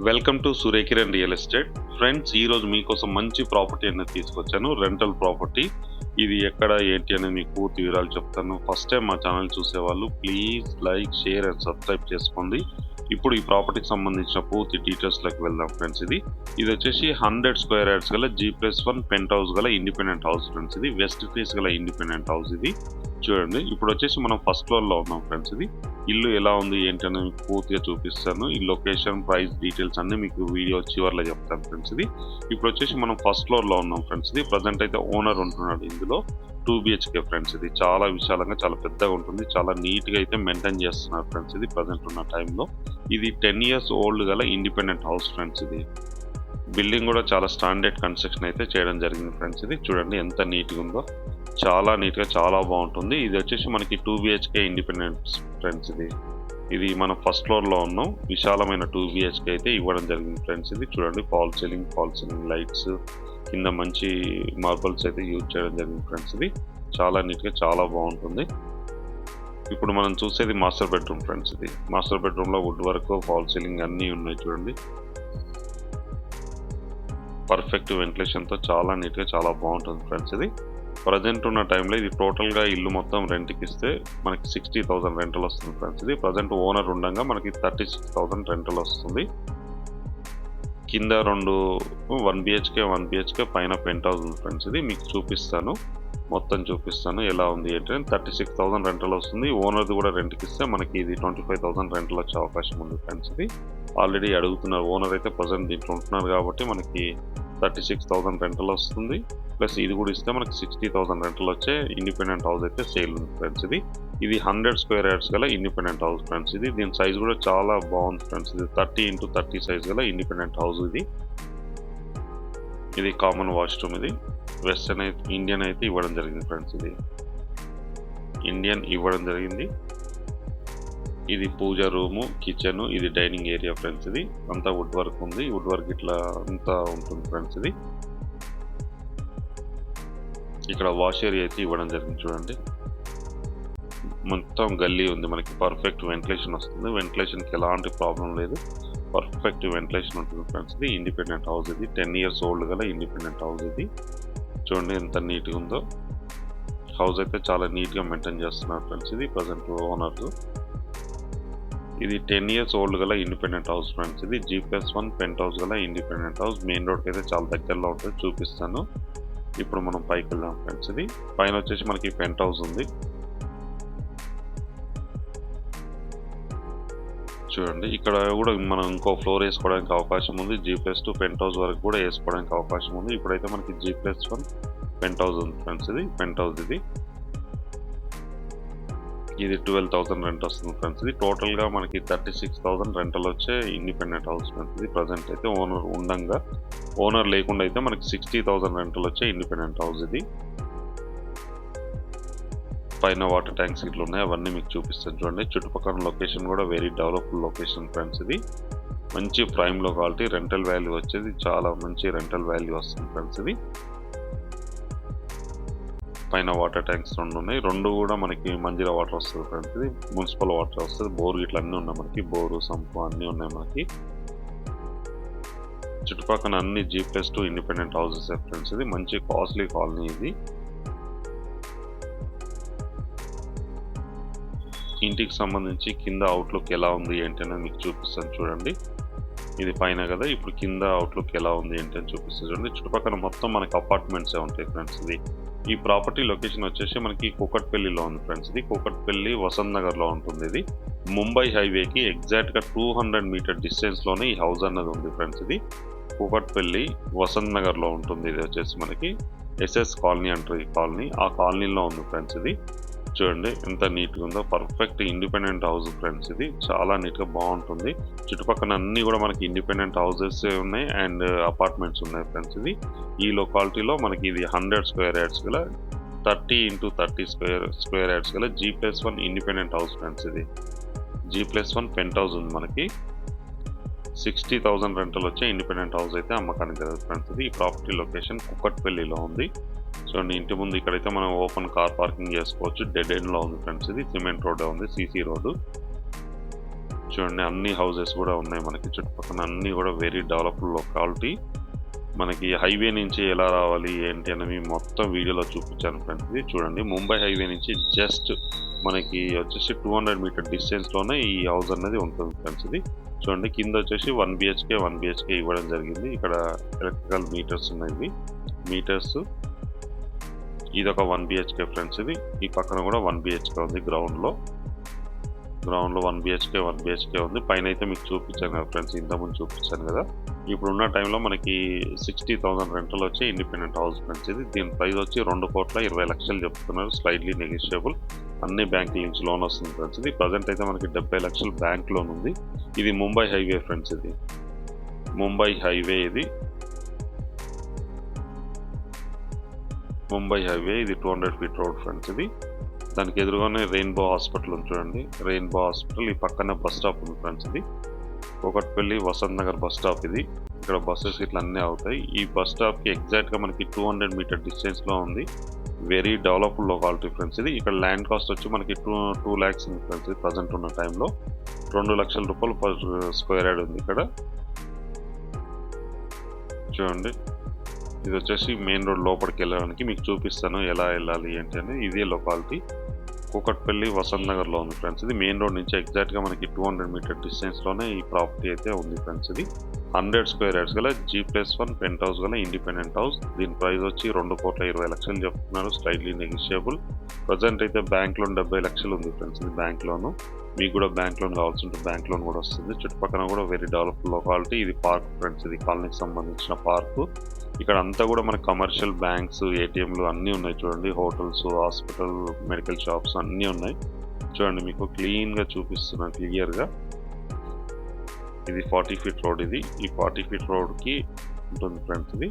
Welcome to Surya Kiran real estate. Friends, ఈరోజు మీకోసం మంచి ప్రాపర్టీ అనేది తీసుకొచ్చాను. Rental property. ఇది ఎక్కడ ఏంటి అనేది మీకు పూర్తి వివరాలు చెప్తాను. ఫస్ట్ టైం మా ఛానల్ చూసేవాళ్ళు please like, share and subscribe చేసుకోండి. ఇప్పుడు ఈ ప్రాపర్టీకి సంబంధించిన పూర్తి డీటెయిల్స్లోకి వెళ్దాం ఫ్రెండ్స్. ఇది వచ్చేసి 100 స్క్వేర్ యార్డ్స్ గల G+1 పెంట్ హౌస్ గల ఇండిపెండెంట్ హౌస్ ఫ్రెండ్స్. ఇది వెస్ట్ ఫేస్ గల ఇండిపెండెంట్ హౌస్. ఇది చూడండి, ఇప్పుడు వచ్చేసి మనం ఫస్ట్ ఫ్లోర్లో ఉన్నాం ఫ్రెండ్స్. ఇది ఇల్లు ఎలా ఉంది ఏంటి అనేది మీకు పూర్తిగా చూపిస్తాను. ఈ లొకేషన్, ప్రైస్ డీటెయిల్స్ అన్ని మీకు వీడియో చివర్లో చెప్తాను ఫ్రెండ్స్. ఇది ఇప్పుడు వచ్చేసి మనం ఫస్ట్ ఫ్లోర్లో ఉన్నాం ఫ్రెండ్స్. ఇది ప్రజెంట్ అయితే ఓనర్ ఉంటున్నాడు ఇందులో. 2 BHK ఫ్రెండ్స్. ఇది చాలా విశాలంగా, చాలా పెద్దగా ఉంటుంది. చాలా నీట్గా అయితే మెయింటైన్ చేస్తున్నారు ఫ్రెండ్స్. ఇది ప్రజెంట్ ఉన్న టైంలో. ఇది 10 years ఓల్డ్ గల ఇండిపెండెంట్ హౌస్ ఫ్రెండ్స్. ఇది బిల్డింగ్ కూడా చాలా స్టాండర్డ్ కన్స్ట్రక్షన్ అయితే చేయడం జరిగింది ఫ్రెండ్స్. ఇది చూడండి ఎంత నీట్గా ఉందో. చాలా నీట్గా, చాలా బాగుంటుంది. ఇది వచ్చేసి మనకి 2 BHK ఇండిపెండెంట్ ఫ్రెండ్స్. ఇది మనం ఫస్ట్ ఫ్లోర్లో ఉన్నాం. విశాలమైన 2 BHK అయితే ఇవ్వడం జరిగింది ఫ్రెండ్స్. ఇది చూడండి, ఫాల్ సీలింగ్ లైట్స్, కింద మంచి మార్బల్స్ అయితే యూజ్ చేయడం జరిగింది ఫ్రెండ్స్. ఇది చాలా నీట్గా, చాలా బాగుంటుంది. ఇప్పుడు మనం చూసేది మాస్టర్ బెడ్రూమ్ ఫ్రెండ్స్. ఇది మాస్టర్ బెడ్రూమ్లో వుడ్ వర్క్, ఫాల్ సీలింగ్ అన్నీ ఉన్నాయి చూడండి. పర్ఫెక్ట్ వెంటిలేషన్తో చాలా నీట్గా, చాలా బాగుంటుంది ఫ్రెండ్స్. ఇది ప్రజెంట్ ఉన్న టైంలో ఇది టోటల్గా ఇల్లు మొత్తం రెంట్కి ఇస్తే మనకి 60,000 రెంటల్ వస్తుంది ఫ్రెండ్స్. ఇది ప్రజెంట్ ఓనర్ ఉండగా మనకి 36,000 రెంటల్ వస్తుంది. కింద 1 BHK పైన పెంట్ హౌస్ ఉంది ఫ్రెండ్స్. ఇది మీకు చూపిస్తాను, మొత్తం చూపిస్తాను ఎలా ఉంది ఏంటంటే. 36,000 రెంటల్ వస్తుంది. ఓనర్ది కూడా రెంట్కి ఇస్తే మనకి ఇది 25,000 రెంటల్ వచ్చే అవకాశం ఉంది ఫ్రెండ్స్. ఇది ఆల్రెడీ అడుగుతున్నారు ఓనర్ అయితే. ప్రజెంట్ దీంట్లో ఉంటున్నారు కాబట్టి మనకి 36,000 రెంటల్ వస్తుంది. ప్లస్ ఇది కూడా ఇస్తే మనకి 60,000 రెంటల్ వచ్చే ఇండిపెండెంట్ హౌస్ అయితే సేల్ ఉంది ఫ్రెండ్స్. ఇది 100 స్క్వేర్ యార్డ్స్ గల ఇండిపెండెంట్ హౌస్ ఫ్రెండ్స్. దీని సైజ్ కూడా చాలా బాగుంది ఫ్రెండ్స్. ఇది 30x30 సైజ్ గల ఇండిపెండెంట్ హౌస్. ఇది కామన్ వాష్రూమ్. ఇది వెస్టర్న్ అయితే, ఇండియన్ అయితే ఇవ్వడం జరిగింది ఫ్రెండ్స్. ఇది ఇండియన్ ఇవ్వడం జరిగింది. ఇది పూజ రూము, కిచెన్, ఇది డైనింగ్ ఏరియా ఫ్రెండ్స్. ఇది అంతా వుడ్ వర్క్ ఉంది. వుడ్ వర్క్ ఇట్లా అంతా ఉంటుంది ఫ్రెండ్స్. ఇది ఇక్కడ వాష్ ఏరియా అయితే ఇవ్వడం జరిగింది చూడండి. మొత్తం గల్లీ ఉంది. మనకి పర్ఫెక్ట్ వెంటిలేషన్ వస్తుంది. వెంటిలేషన్కి ఎలాంటి ప్రాబ్లం లేదు. పర్ఫెక్ట్ వెంటిలేషన్ ఉంటుంది ఫ్రెండ్స్. ఇది ఇండిపెండెంట్ హౌస్. ఇది 10 years ఓల్డ్ గల ఇండిపెండెంట్ హౌస్. ఇది చూడండి ఎంత నీట్గా ఉందో. హౌస్ అయితే చాలా నీట్గా మెయింటైన్ చేస్తున్నారు ఫ్రెండ్స్. ఇది ప్రజెంట్ ఓనర్. ఇది 10 years ఓల్డ్ గల ఇండిపెండెంట్ హౌస్ ఫ్రెండ్స్. ఇది G+1 పెంట్ హౌస్ గల ఇండిపెండెంట్ హౌస్. మెయిన్ రోడ్కి అయితే చాలా దగ్గరలో ఉంటుంది, చూపిస్తాను. ఇప్పుడు మనం పైకి వెళ్దాం ఫ్రెండ్స్. ఇది పైన వచ్చేసి మనకి పెంట్ హౌస్ ఉంది చూడండి. ఇక్కడ కూడా మనం ఇంకో ఫ్లోర్ వేసుకోవడానికి అవకాశం ఉంది. G+2 పెంట్ హౌస్ వరకు కూడా వేసుకోవడానికి అవకాశం ఉంది. ఇప్పుడైతే మనకి G+1 పెంట్ హౌస్ ఉంది ఫ్రెండ్స్. ఇది పెంట్ హౌస్. ఇది 12,000 రెంట్ వస్తుంది ఫ్రెండ్స్. ఇది టోటల్గా మనకి 36,000 రెంటల్ వచ్చే ఇండిపెండెంట్ హౌస్ ఫ్రెండ్స్. ఇది ప్రజెంట్ అయితే ఓనర్ ఉండంగా, ఓనర్ లేకుండా అయితే మనకి 60,000 రెంటల్ వచ్చే ఇండిపెండెంట్ హౌస్. ఇది పైన వాటర్ ట్యాంక్స్ ఇట్లా ఉన్నాయి, అవన్నీ మీకు చూపిస్తాను చూడండి. చుట్టుపక్కల లొకేషన్ కూడా వెరీ డెవలప్డ్ లొకేషన్ ఫ్రెండ్స్. ఇది మంచి ప్రైమ్ లొకాలిటీ. రెంటల్ వాల్యూ వచ్చేది చాలా మంచి రెంటల్ వాల్యూ వస్తుంది ఫ్రెండ్స్. ఇది పైన వాటర్ ట్యాంక్స్ 2 ఉన్నాయి. 2 కూడా మనకి మంజీరా వాటర్ వస్తుంది ఫ్రెండ్స్. ఇది మున్సిపల్ వాటర్ వస్తుంది. బోర్ ఇట్లా అన్నీ ఉన్నాయి మనకి. బోరు, సంపు అన్నీ ఉన్నాయి మనకి. చుట్టుపక్కల అన్ని G+2 ఇండిపెండెంట్ హౌసెస్ ఫ్రెండ్స్. ఇది మంచి కాస్ట్లీ కాలనీ. ఇది ఇంటికి సంబంధించి కింద అవుట్లుక్ ఎలా ఉంది ఏంటనే మీకు చూపిస్తాను చూడండి. ఇది పైన కదా, ఇప్పుడు కింద అవుట్లుక్ ఎలా ఉంది ఏంటని చూపిస్తాను చూడండి. చుట్టుపక్కల మొత్తం మనకి అపార్ట్మెంట్సే ఉంటాయి ఫ్రెండ్స్. ఈ ప్రాపర్టీ లొకేషన్ వచ్చేసి మనకి కూకట్పల్లిలో ఉంది ఫ్రెండ్స్. ఇది కూకట్పల్లి వసంత్ నగర్లో ఉంటుంది. ఇది ముంబై హైవేకి ఎగ్జాక్ట్గా 200 మీటర్ డిస్టెన్స్లోనే ఈ హౌస్ అన్నది ఉంది ఫ్రెండ్స్. ఇది కూకట్పల్లి వసంత్ నగర్లో ఉంటుంది. ఇది వచ్చేసి మనకి SS కాలనీ అంటారు ఈ కాలనీ. ఆ కాలనీలో ఉంది ఫ్రెండ్స్. ఇది చూడండి ఎంత నీట్గా ఉందో. Perfect independent house friends. ఇది చాలా నీట్గా బాగుంటుంది. చుట్టుపక్కల అన్నీ కూడా మనకి ఇండిపెండెంట్ హౌసెస్ ఉన్నాయి అండ్ అపార్ట్మెంట్స్ ఉన్నాయి ఫ్రెండ్స్. ఈ లొకాలిటీలో మనకి ఇది 100 స్క్వేర్ యార్డ్స్ గల 30x30 స్క్వేర్ యార్డ్స్ గల G+1 ఇండిపెండెంట్ హౌస్ ఫ్రెండ్స్. ఇది G+1 పెంట్ హౌస్ ఉంది మనకి. 60,000 రెంటల్ వచ్చే ఇండిపెండెంట్ హౌస్ అయితే అమ్మకానికి జరుగుతుంది ఫ్రెండ్స్. ఈ ప్రాపర్టీ లొకేషన్ కుక్కట్పల్లిలో ఉంది. చూడండి, ఇంటి ముందు ఇక్కడైతే మనం ఓపెన్ కార్ పార్కింగ్ చేసుకోవచ్చు. డెడ్ ఎండ్లో ఉంది ఫ్రెండ్స్. ఇది సిమెంట్ రోడ్ ఉంది, CC రోడ్డు. చూడండి అన్ని హౌసెస్ కూడా ఉన్నాయి మనకి చుట్టుపక్కల అన్నీ కూడా వెరీ డెవలప్డ్ లొకాలిటీ. మనకి హైవే నుంచి ఎలా రావాలి ఏంటి అనేవి మొత్తం వీడియోలో చూపించాను ఫ్రెండ్స్. ఇది చూడండి ముంబై హైవే నుంచి జస్ట్ మనకి వచ్చేసి 200 మీటర్ డిస్టెన్స్లోనే ఈ హౌస్ అనేది ఉంటుంది ఫ్రెండ్స్. ఇది చూడండి కింద వచ్చేసి 1 బిహెచ్కే ఇవ్వడం జరిగింది. ఇక్కడ ఎలక్ట్రికల్ మీటర్స్ ఉన్నాయి. మీటర్స్ ఇదొక 1 బిహెచ్కే ఫ్రెండ్స్. ఇది ఈ పక్కన కూడా 1 బిహెచ్కే ఉంది. గ్రౌండ్లో 1 బిహెచ్కే ఉంది. పైన అయితే మీకు చూపించాను కదా ఫ్రెండ్స్, ఇంతకుముందు చూపించాను కదా. ఇప్పుడున్న టైంలో మనకి 60,000 రెంటల్ వచ్చే ఇండిపెండెంట్ హౌస్ ఫ్రెండ్స్. ఇది దీని ప్రైస్ వచ్చి 2,20,00,000 చెప్తున్నారు. Slightly negotiable. అన్ని బ్యాంకుల నుంచి లోన్ వస్తుంది ఫ్రెండ్స్. ఇది ప్రజెంట్ అయితే మనకి 70 లక్షలు బ్యాంక్ లోన్ ఉంది. ఇది ముంబై హైవే ఫ్రెండ్స్. ఇది ముంబై హైవే. ఇది 200 ఫీట్ రోడ్ ఫ్రెండ్స్. ఇది దానికి ఎదురుగానే రెయిన్బో హాస్పిటల్ ఉంది చూడండి. రెయిన్బో హాస్పిటల్ ఈ పక్కనే బస్ స్టాప్ ఉంది ఫ్రెండ్స్. ఇది కూకట్పల్లి వసంత్ నగర్ బస్ స్టాప్. ఇది ఇక్కడ బస్సెస్ ఇట్లా అన్నీ అవుతాయి. ఈ బస్ స్టాప్కి ఎగ్జాక్ట్గా మనకి 200 మీటర్ డిస్టెన్స్లో ఉంది. Very developed locality friends. ఇది ఇక్కడ ల్యాండ్ కాస్ట్ వచ్చి మనకి 2 lakhs ఉంది ఫ్రెండ్స్. ప్రజెంట్ ఉన్న టైంలో 2 లక్షల రూపాయలు పర్ స్క్వేర్ యార్డ్ ఉంది ఇక్కడ. చూడండి ఇది వచ్చేసి మెయిన్ రోడ్ లోపలికి వెళ్ళడానికి మీకు చూపిస్తాను ఎలా వెళ్ళాలి ఏంటి అనేది. ఇదే లొకాలిటీ కూకట్పల్లి వసంత్ నగర్లో ఉంది ఫ్రెండ్స్. ఇది మెయిన్ రోడ్ నుంచి ఎగ్జాక్ట్గా మనకి 200 మీటర్ డిస్టెన్స్లోనే ఈ ప్రాపర్టీ అయితే ఉంది ఫ్రెండ్స్. ఇది 100 స్క్వేర్ యార్డ్స్ గల G+1 పెంట్ హౌస్ గల ఇండిపెండెంట్ హౌస్. దీని ప్రైస్ వచ్చి 2,20,00,000 చెప్తున్నారు. Slightly negotiable. ప్రజెంట్ అయితే బ్యాంక్ లోన్ 70 లక్షలు ఉంది ఫ్రెండ్స్. ఇది బ్యాంక్ లోను. మీకు కూడా బ్యాంక్ లోన్ కావాల్సి ఉంటే బ్యాంక్ లోన్ కూడా వస్తుంది. చుట్టుపక్కల కూడా వెరీ డెవలప్డ్ లొకాలిటీ. ఇది పార్క్ ఫ్రెండ్స్. ఇది కాలనీకి సంబంధించిన పార్కు. ఇక్కడ అంతా కూడా మనకి కమర్షియల్ బ్యాంక్స్, ఏటీఎంలు అన్నీ ఉన్నాయి చూడండి. హోటల్స్, హాస్పిటల్, మెడికల్ షాప్స్ అన్నీ ఉన్నాయి చూడండి. మీకు క్లీన్గా చూపిస్తున్నాను క్లియర్గా. ఇది 40 ఫీట్ రోడ్. ఇది ఈ 40 ఫీట్ రోడ్కి ఉంటుంది ఫ్రెండ్స్. ఇది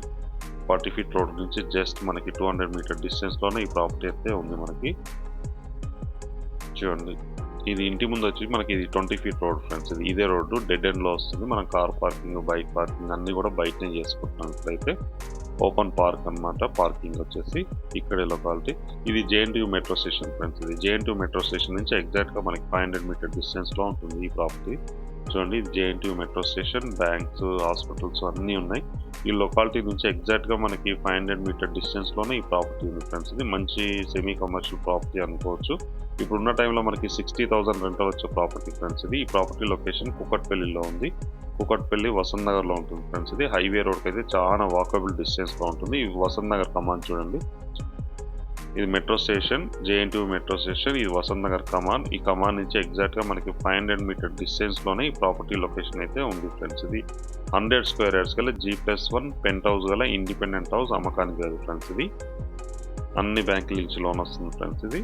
40 ఫీట్ రోడ్ నుంచి జస్ట్ మనకి 200 మీటర్ డిస్టెన్స్లోనే ఈ ప్రాపర్టీ అయితే ఉంది మనకి. చూడండి ఇది ఇంటి ముందు వచ్చి మనకి ఇది 20 ఫీట్ రోడ్ ఫ్రెండ్స్. ఇది ఇదే రోడ్డు డెడ్ ఎండ్లో వస్తుంది. మనం కార్ పార్కింగ్, బైక్ పార్కింగ్ అన్నీ కూడా బయటనే చేసుకుంటున్నాం. ఇప్పుడైతే ఓపెన్ పార్క్ అనమాట. పార్కింగ్ వచ్చేసి ఇక్కడే లొకాలిటీ. ఇది JNTU మెట్రో స్టేషన్ ఫ్రెండ్స్. ఇది JNTU మెట్రో స్టేషన్ నుంచి ఎగ్జాక్ట్గా మనకి 500 మీటర్ డిస్టెన్స్లో ఉంటుంది ఈ ప్రాపర్టీ. చూడండి ఇది JNTU metro station. Banks, hospitals అన్నీ ఉన్నాయి. ఈ లొకాలిటీ నుంచి ఎగ్జాక్ట్గా మనకి 500 మీటర్ డిస్టెన్స్లోనే ఈ ప్రాపర్టీ ఉంది ఫ్రెండ్స్. ఇది మంచి సెమీ కమర్షియల్ ప్రాపర్టీ అనుకోవచ్చు. ఇప్పుడున్న టైంలో మనకి 60,000 రెంటల్ వచ్చే ప్రాపర్టీ ఫ్రెండ్స్. ఇది ఈ ప్రాపర్టీ లొకేషన్ కూకట్పల్లిలో ఉంది. కూకట్పల్లి వసంత్ నగర్లో ఉంటుంది ఫ్రెండ్స్. ఇది హైవే రోడ్కి అయితే చాలా వాకబుల్ డిస్టెన్స్లో ఉంటుంది. ఈ వసంత్ నగర్ కమాన్ చూడండి. ఇది metro station, JNTU metro station. ఇది వసంత్ నగర్ కమాన్. ఈ కమాన్ నుంచి ఎగ్జాక్ట్గా మనకి 500 మీటర్ డిస్టెన్స్లోనే ఈ ప్రాపర్టీ లొకేషన్ అయితే ఉంది ఫ్రెండ్స్. ఇది 100 స్క్వేర్ యార్డ్స్ గల G+1 పెంట్ హౌస్ గల ఇండిపెండెంట్ హౌస్ అమ్మకానికి కాదు ఫ్రెండ్స్. ఇది అన్ని బ్యాంకుల నుంచి లోన్ వస్తుంది ఫ్రెండ్స్. ఇది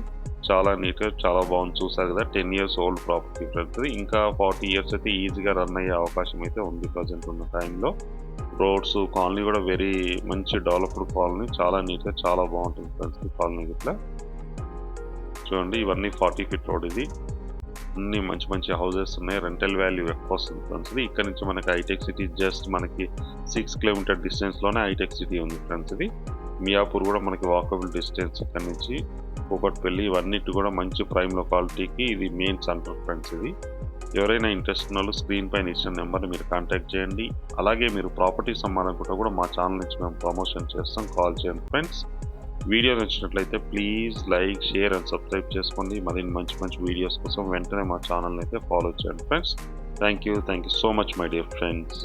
చాలా నీట్గా చాలా బాగుంది. చూసారు కదా 10 years ఓల్డ్ ప్రాపర్టీ ఫ్రెండ్స్. ఇది ఇంకా 40 years అయితే ఈజీగా రన్ అయ్యే అవకాశం అయితే ఉంది ప్రజెంట్ ఉన్న టైంలో. రోడ్స్, కాలనీ కూడా వెరీ మంచి డెవలప్డ్ కాలనీ. చాలా నీట్గా చాలా బాగుంటుంది ఫ్రెండ్స్ ఈ కాలనీ. ఇట్లా చూడండి ఇవన్నీ 40 ఫీట్ రోడ్. ఇది అన్ని మంచి మంచి హౌసెస్ ఉన్నాయి. రెంటల్ వాల్యూ ఎక్కువ వస్తుంది ఫ్రెండ్స్. ఇది ఇక్కడ నుంచి మనకి హైటెక్ సిటీ జస్ట్ మనకి 6 కిలోమీటర్ డిస్టెన్స్లోనే హైటెక్ సిటీ ఉంది ఫ్రెండ్స్. ఇది మియాపూర్ కూడా మనకి వాకబుల్ డిస్టెన్స్. ఇక్కడ నుంచి కూకట్పల్లి ఇవన్నిటి కూడా మంచి ప్రైమ్ లొకాలిటీకి ఇది మెయిన్ సెంటర్ ఫ్రెండ్స్. ఇది ఎవరైనా ఇంట్రెస్ట్ ఉన్న వాళ్ళు స్క్రీన్ పైన ఇచ్చిన నెంబర్ని మీరు కాంటాక్ట్ చేయండి. అలాగే మీరు ప్రాపర్టీ సంబంధించిన కూడా మా ఛానల్ నుంచి మేము ప్రమోషన్ చేస్తాం. కాల్ చేయండి ఫ్రెండ్స్. వీడియో నచ్చినట్లయితే please like, share and subscribe చేసుకోండి. మరిన్ని మంచి మంచి వీడియోస్ కోసం వెంటనే మా ఛానల్ని అయితే ఫాలో చేయండి friends. Thank you so much my dear friends.